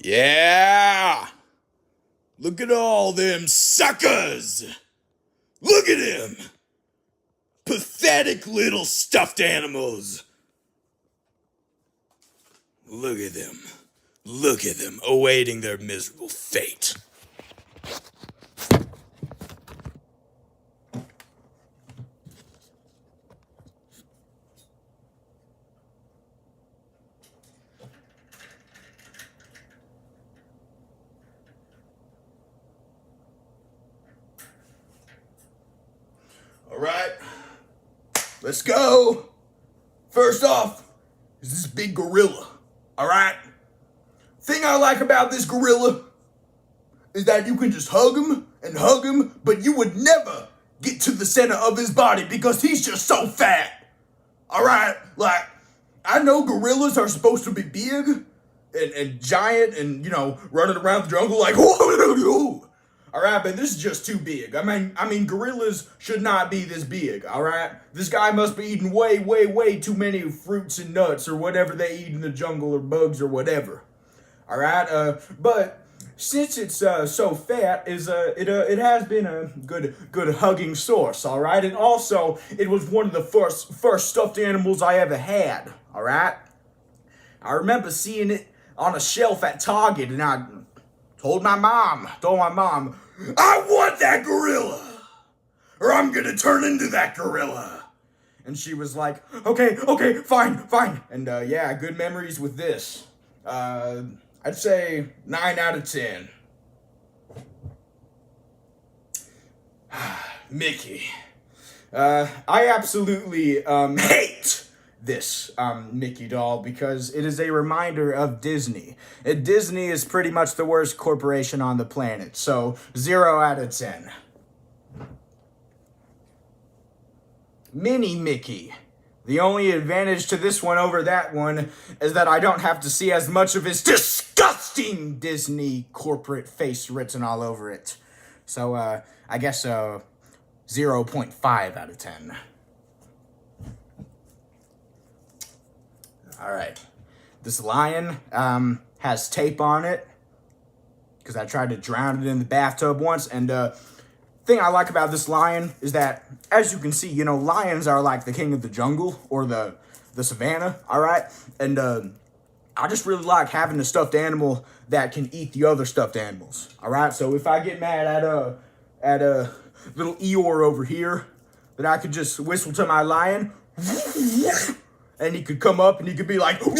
Yeah! Look at all them suckers! Look at him! Pathetic little stuffed animals! Look at them. Look at them, awaiting their miserable fate. Alright, let's go. First off, is this big gorilla. Alright? Thing I like about this gorilla is that you can just hug him, but you would never get to the center of his body because he's just so fat. Alright? Like, I know gorillas are supposed to be big and giant and, you know, running around the jungle like, alright, but this is just too big. I mean, gorillas should not be this big, alright? This guy must be eating way too many fruits and nuts or whatever they eat in the jungle or bugs or whatever. Alright, but since it's so fat, it has been a good hugging source, alright? And also, it was one of the first stuffed animals I ever had, alright? I remember seeing it on a shelf at Target, and I told my mom, I want that gorilla, or I'm gonna turn into that gorilla. And she was like, okay, fine. And yeah, good memories with this. I'd say 9 out of 10. Mickey. I absolutely hate this Mickey doll because it is a reminder of Disney. Disney is pretty much the worst corporation on the planet, so 0 out of 10. Mini Mickey. The only advantage to this one over that one is that I don't have to see as much of his disgusting Disney corporate face written all over it. So, I guess 0.5 out of 10. Alright. This lion has tape on it because I tried to drown it in the bathtub once, and thing I like about this lion is that, as you can see, you know, lions are like the king of the jungle or the savannah, alright? And I just really like having a stuffed animal that can eat the other stuffed animals, alright? So if I get mad at a little Eeyore over here, then I could just whistle to my lion, and he could come up and he could be like, and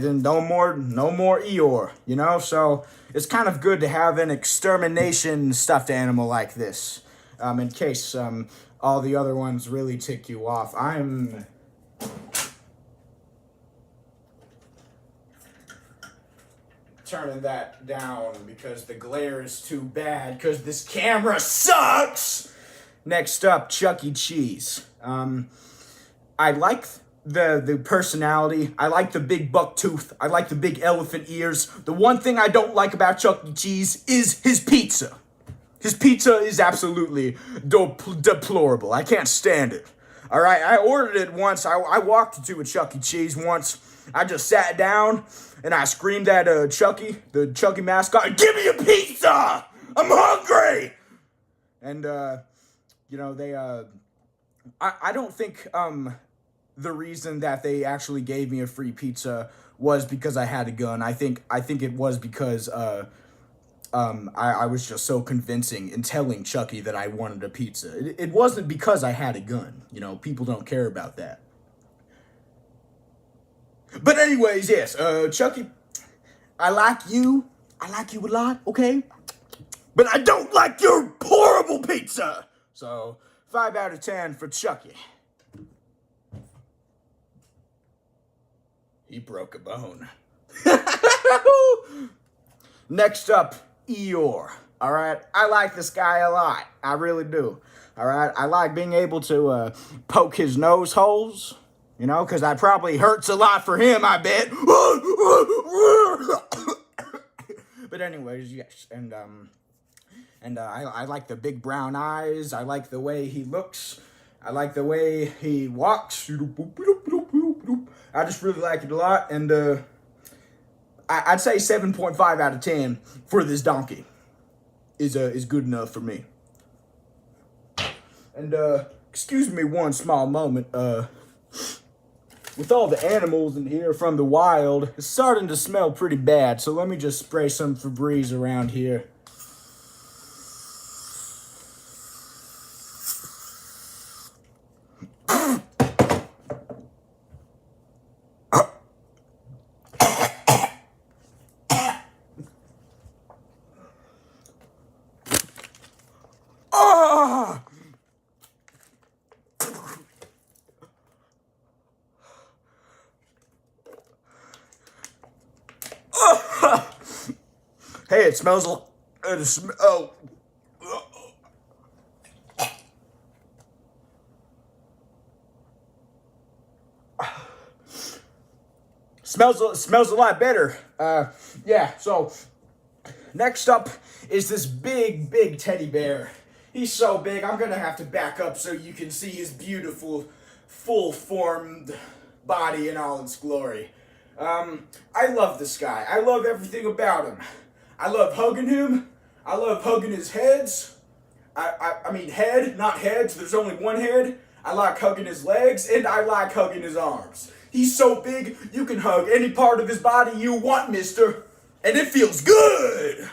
then no more Eeyore, you know? So it's kind of good to have an extermination stuffed animal like this, in case all the other ones really tick you off. I'm turning that down because the glare is too bad because this camera sucks. Next up, Chuck E. Cheese. I like the personality. I like the big buck tooth. I like the big elephant ears. The one thing I don't like about Chuck E. Cheese is his pizza. His pizza is absolutely deplorable. I can't stand it. All right, I ordered it once. I walked into a Chuck E. Cheese once. I just sat down and I screamed at Chucky, the Chucky mascot, "Give me a pizza! I'm hungry!" And you know, they I don't think the reason that they actually gave me a free pizza was because I had a gun. I think it was because I was just so convincing in telling Chucky that I wanted a pizza. It wasn't because I had a gun. You know, people don't care about that. But anyways, yes, Chucky, I like you a lot, okay? But I don't like your horrible pizza! So, 5 out of 10 for Chucky. He broke a bone. Next up, Eeyore. Alright, I like this guy a lot. I really do. Alright, I like being able to poke his nose holes. You know, because that probably hurts a lot for him, I bet. But anyways, yes, and I like the big brown eyes. I like the way he looks. I like the way he walks. I just really like it a lot. And I'd say 7.5 out of 10 for this donkey is good enough for me. And excuse me one small moment. With all the animals in here from the wild, it's starting to smell pretty bad. So let me just spray some Febreze around here. Hey, it smells like smells a lot better. Yeah. So next up is this big teddy bear. He's so big, I'm gonna have to back up so you can see his beautiful, full-formed body in all its glory. I love this guy. I love everything about him. I love hugging him. I love hugging his heads. I mean head, not heads. There's only one head. I like hugging his legs, and I like hugging his arms. He's so big, you can hug any part of his body you want, mister. And it feels good.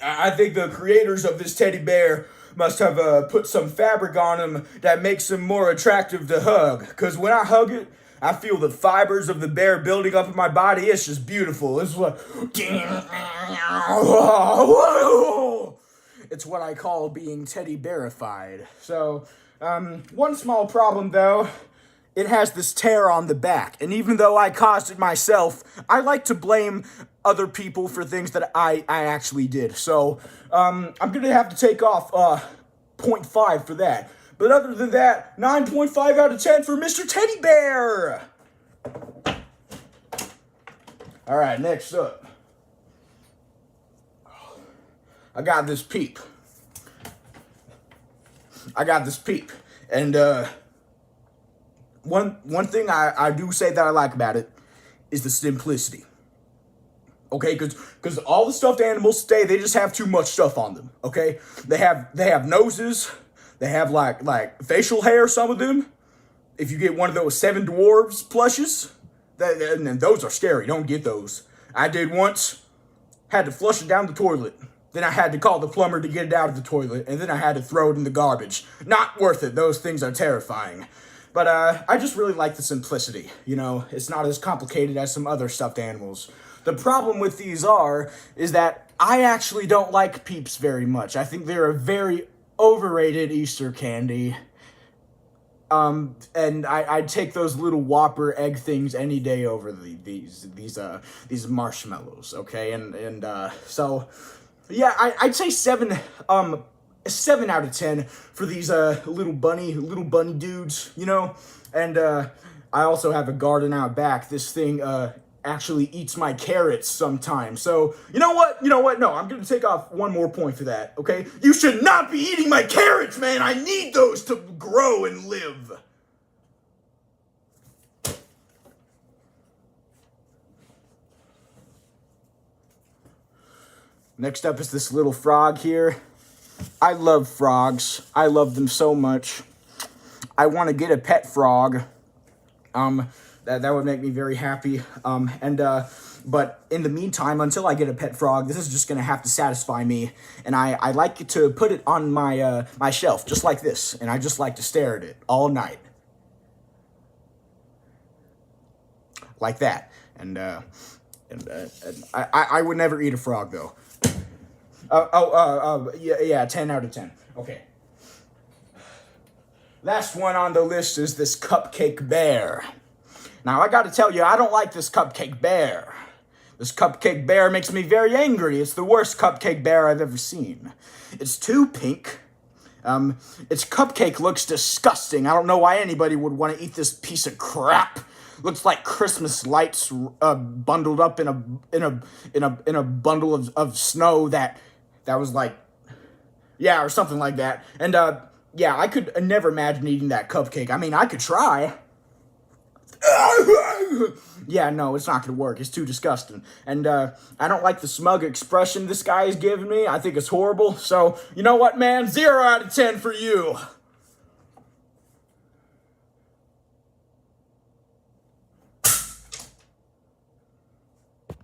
I think the creators of this teddy bear must have put some fabric on him that makes him more attractive to hug. Because when I hug it, I feel the fibers of the bear building up in my body. It's just beautiful. It's like, it's what I call being teddy bearified. So, one small problem though, it has this tear on the back. And even though I caused it myself, I like to blame other people for things that I actually did. So, I'm gonna have to take off 0.5 for that. But other than that, 9.5 out of 10 for Mr. Teddy Bear! Alright, next up. I got this peep. And, one thing I do say that I like about it is the simplicity. Okay, because all the stuffed animals today, they just have too much stuff on them, okay? They have noses. They have like facial hair, some of them. If you get one of those 7 Dwarves plushes, and those are scary. Don't get those. I did once, had to flush it down the toilet. Then I had to call the plumber to get it out of the toilet, and then I had to throw it in the garbage. Not worth it. Those things are terrifying. But I just really like the simplicity. You know, it's not as complicated as some other stuffed animals. The problem with these is that I actually don't like Peeps very much. I think they're a very overrated Easter candy. And I'd take those little Whopper egg things any day over these marshmallows, okay? And so yeah, I'd say 7 out of 10 for these little bunny dudes, you know? And I also have a garden out back. This thing actually eats my carrots sometimes. So, you know what? No, I'm gonna take off 1 more point for that, okay? You should not be eating my carrots, man! I need those to grow and live! Next up is this little frog here. I love frogs. I love them so much. I want to get a pet frog. That would make me very happy. But in the meantime, until I get a pet frog, this is just gonna have to satisfy me. And I like to put it on my my shelf, just like this. And I just like to stare at it all night. Like that. And I would never eat a frog, though. Yeah, 10 out of 10. Okay. Last one on the list is this cupcake bear. Now, I gotta tell you, I don't like this cupcake bear. This cupcake bear makes me very angry. It's the worst cupcake bear I've ever seen. It's too pink. Its cupcake looks disgusting. I don't know why anybody would want to eat this piece of crap. Looks like Christmas lights bundled up in a bundle of snow that was like, yeah, or something like that. And yeah, I could never imagine eating that cupcake. I mean, I could try. yeah, no, it's not going to work. It's too disgusting. And I don't like the smug expression this guy is giving me. I think it's horrible. So, you know what, man? 0 out of 10 for you.